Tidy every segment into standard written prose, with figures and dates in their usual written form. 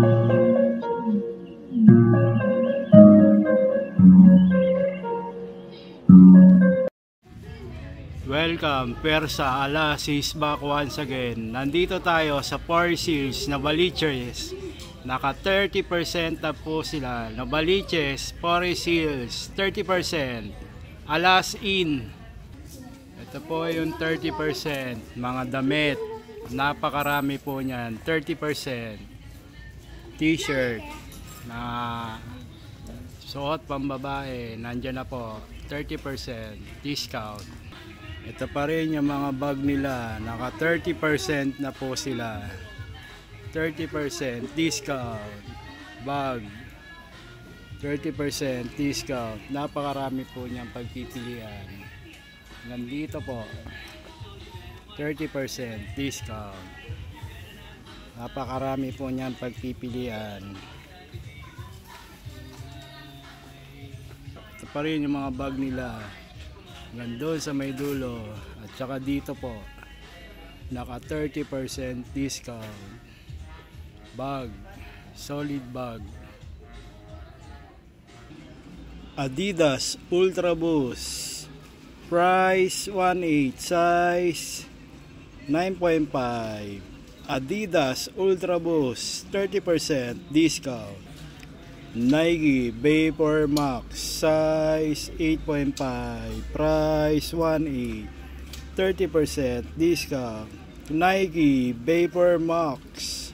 Welcome, Persa Alas is back once again. Nandito tayo sa Four Seals na Baliches. Naka 30% na po sila na Baliches, Four Seals, 30%. Alas in. Ito po yung 30%. Mga damit, napakarami po niyan, 30%. T-shirt na suot pambabae, nandyan na po, 30% discount. Ito pa rin yung mga bag nila, naka 30% na po sila, 30% discount bag, 30% discount. Napakarami po niyang pagpipilian. Nandito po 30% discount, napakarami po niyang pagpipilian. Ito pa rin yung mga bag nila, nandun sa may dulo, at saka dito po naka 30% discount bag, solid bag. Adidas Ultra Boost, price 1.8, size 9.5. Adidas Ultra Boost, 30% discount. Nike Vapor Max, size 8.5, price 1.8, 30% discount. Nike Vapor Max.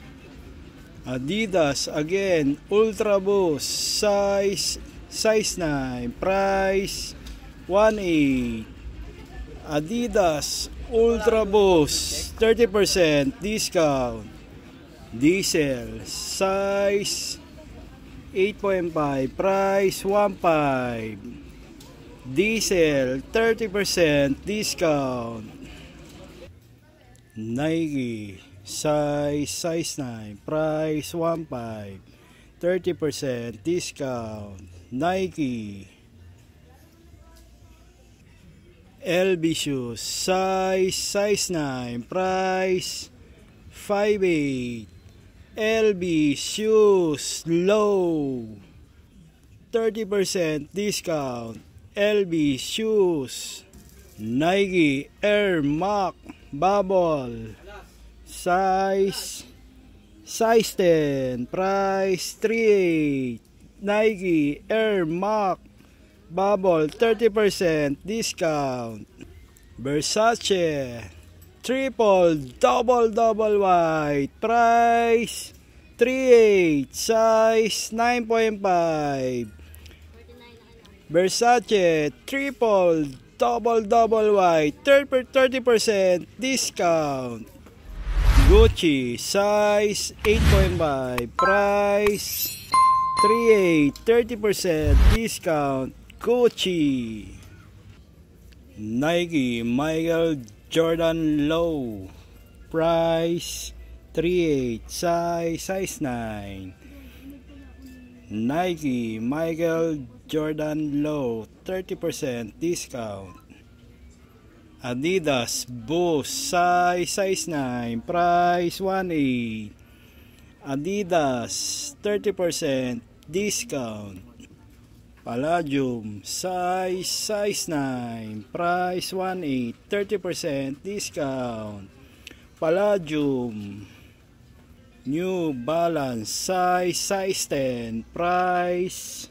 Adidas again Ultra Boost, size 9, price 1.8. Adidas Ultra Boost, 30% discount. Diesel, size 8.5, price 1.5. Diesel, 30% discount. Nike size 9, price 1.5, 30% discount. Nike. LB shoes, size 9, price 5.8. LB shoes low, 30% discount. LB shoes. Nike Air Max Bubble, size 10, price 3.8. Nike Air Max Bubble, 30% discount. Versace triple double white, price 3.8, size 9.5. Versace triple double white, 30% discount. Gucci size 8.5, price 3.8, 30% discount. Gucci. Nike Michael Jordan Low, price 3.8, size 9. Nike Michael Jordan Low, 30% discount. Adidas Boost, size 9, price 1.8. Adidas, 30% discount. Palladium size 9, price 1.8, 30% discount. Palladium. New Balance size 10, price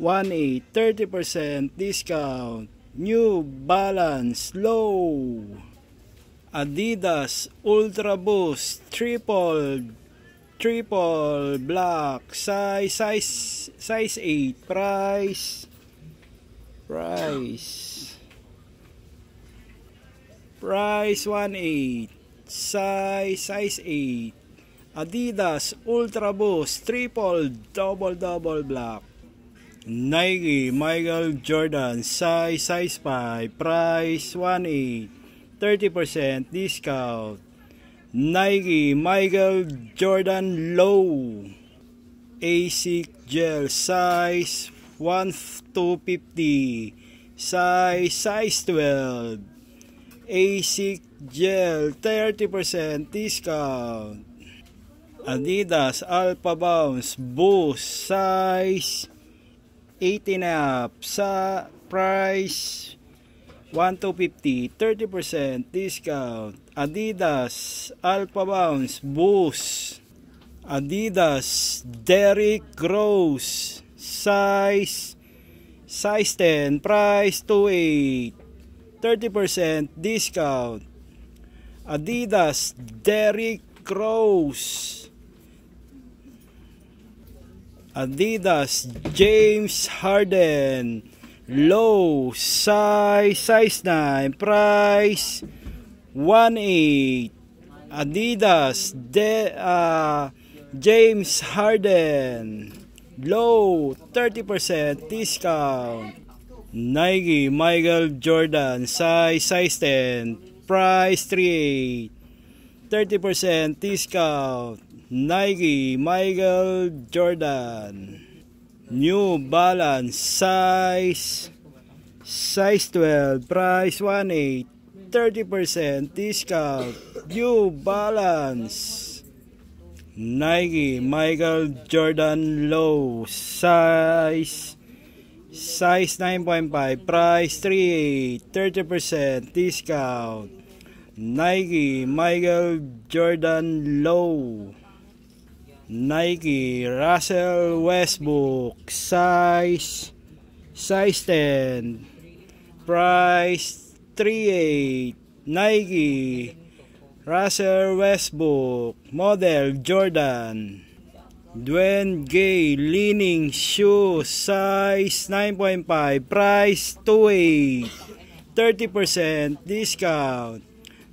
1.8, 30% discount. New Balance low. Adidas Ultra Boost triple black, size 8, price 1.8, size 8. Adidas Ultra Boost triple double black. Nike Michael Jordan size 5, price 1.8, 30% discount. Nike Michael Jordan Low. ASIC Gel size 1-250, size 12. ASIC Gel 30% discount. Adidas Alpha Bounce Boost size 18 sa price 1,250, 30% discount. Adidas Alpha Bounce Boost, Adidas Derrick Rose size 10, price 2,800, 30% discount. Adidas Derrick Rose, Adidas James Harden low size 9, price 1,800. Adidas James Harden low 30% discount. Nike Michael Jordan size 10, price 3,800, 30% discount. Nike Michael Jordan. New Balance size 12, price 1,800, 30% discount. New Balance. Nike Michael Jordan low size 9.5, price 3,800, 30% discount. Nike Michael Jordan low. Nike Russell Westbrook size 10, price 3,800. Nike Russell Westbrook model Jordan. Dwayne Gay leaning shoe size 9.5, price 2,800, 30% discount.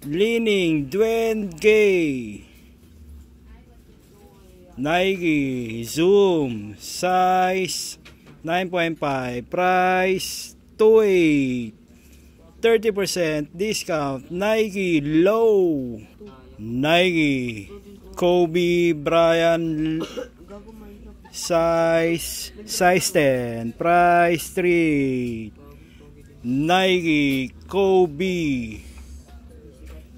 Leaning Dwayne Gay. Nike Zoom size 9.5, price 2,800, 30% discount. Nike low. Nike Kobe Bryant size 10, price 3,800. Nike Kobe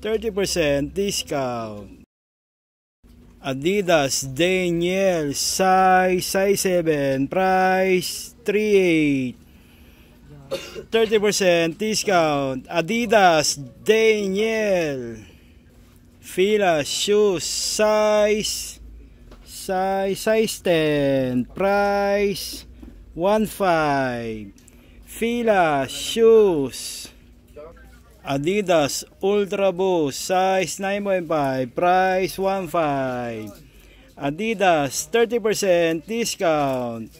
30% discount. Adidas Daniel size 7, price 3,800, 30% discount. Adidas Daniel. Fila shoes size 10, price 1,500. Fila shoes. Adidas Ultra Boost size 9.5, price 1,500. Adidas 30% discount.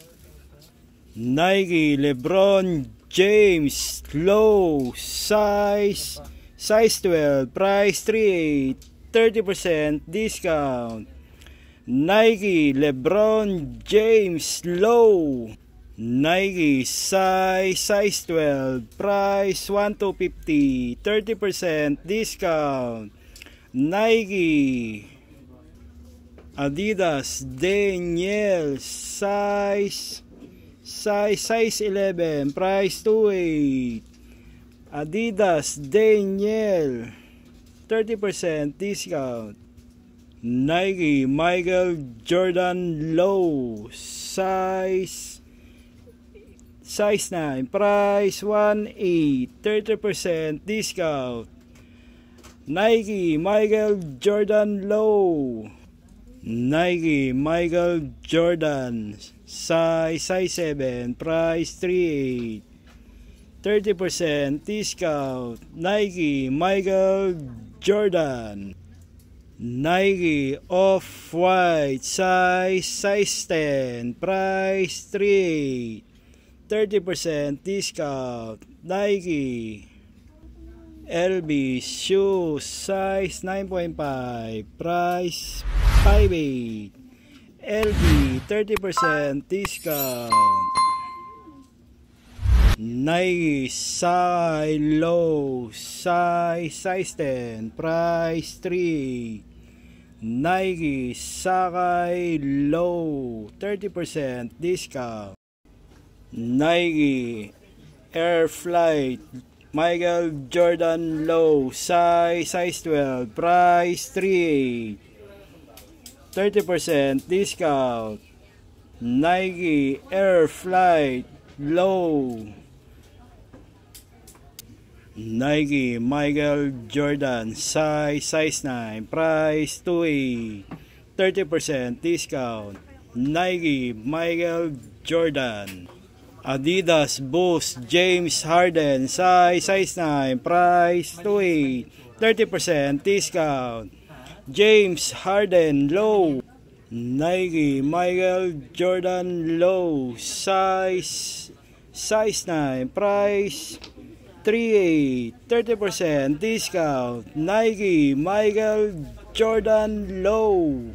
Nike LeBron James low size 12, price 3,800, 30% discount. Nike LeBron James low. Nike size 12, price 1,250, 30% discount. Nike Adidas Daniel size 11, price 2,800. Adidas Daniel 30% discount. Nike Michael Jordan low size 9, price 1,800, 30% discount. Nike Michael Jordan low. Nike Michael Jordan size 7, price 3,800, 30% discount. Nike Michael Jordan. Nike Off-White size 10, price 3,800, 30% discount. Nike LB shoes size 9.5, price 5,800, LB 30% discount. Nike Low size 10, price 3,000. Nike Sakai Low 30% discount. Nike Air Flight Michael Jordan Low size 12, price 3,000. 30% discount. Nike Air Flight Low. Nike Michael Jordan size 9, price 2.8, 30% discount. Nike Michael Jordan. Adidas Boost James Harden size 9, price 2.8, 30% discount. James Harden Low. Nike Michael Jordan Low size 9, price 3.8, 30% discount. Nike Michael Jordan Low.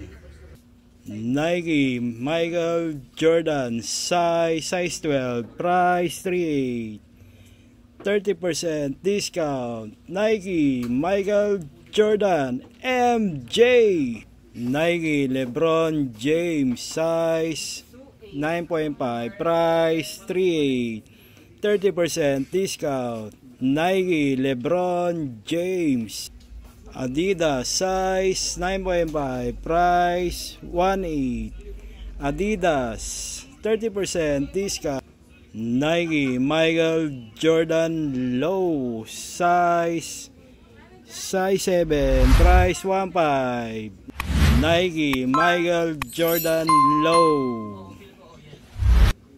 Nike Michael Jordan size 12, price 3.8, 30% discount. Nike Michael Jordan MJ. Nike LeBron James size 9.5, price 3.8, 30% discount. Nike LeBron James. Adidas size 9.5, price 1.8, Adidas 30% discount. Nike Michael Jordan Low size 7, price 1.5, Nike Michael Jordan Low.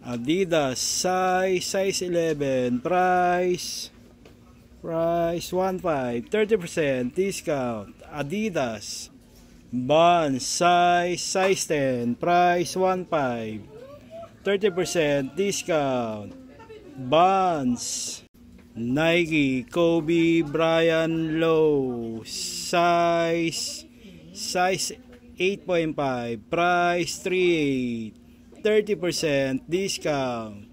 Adidas size 11, price 1.5, 30% discount. Adidas. Vans size 10, price 1.5, 30% discount. Vans. Nike Kobe Bryant Low size 8.5, price 3.8, 30% discount.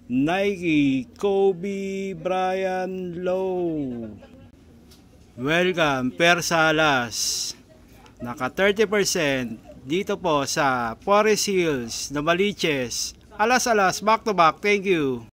Nike Kobe Bryant Low. Welcome Persa Alas. Naka 30% dito po sa Forest Hills, Novaliches. Alas back to back. Thank you.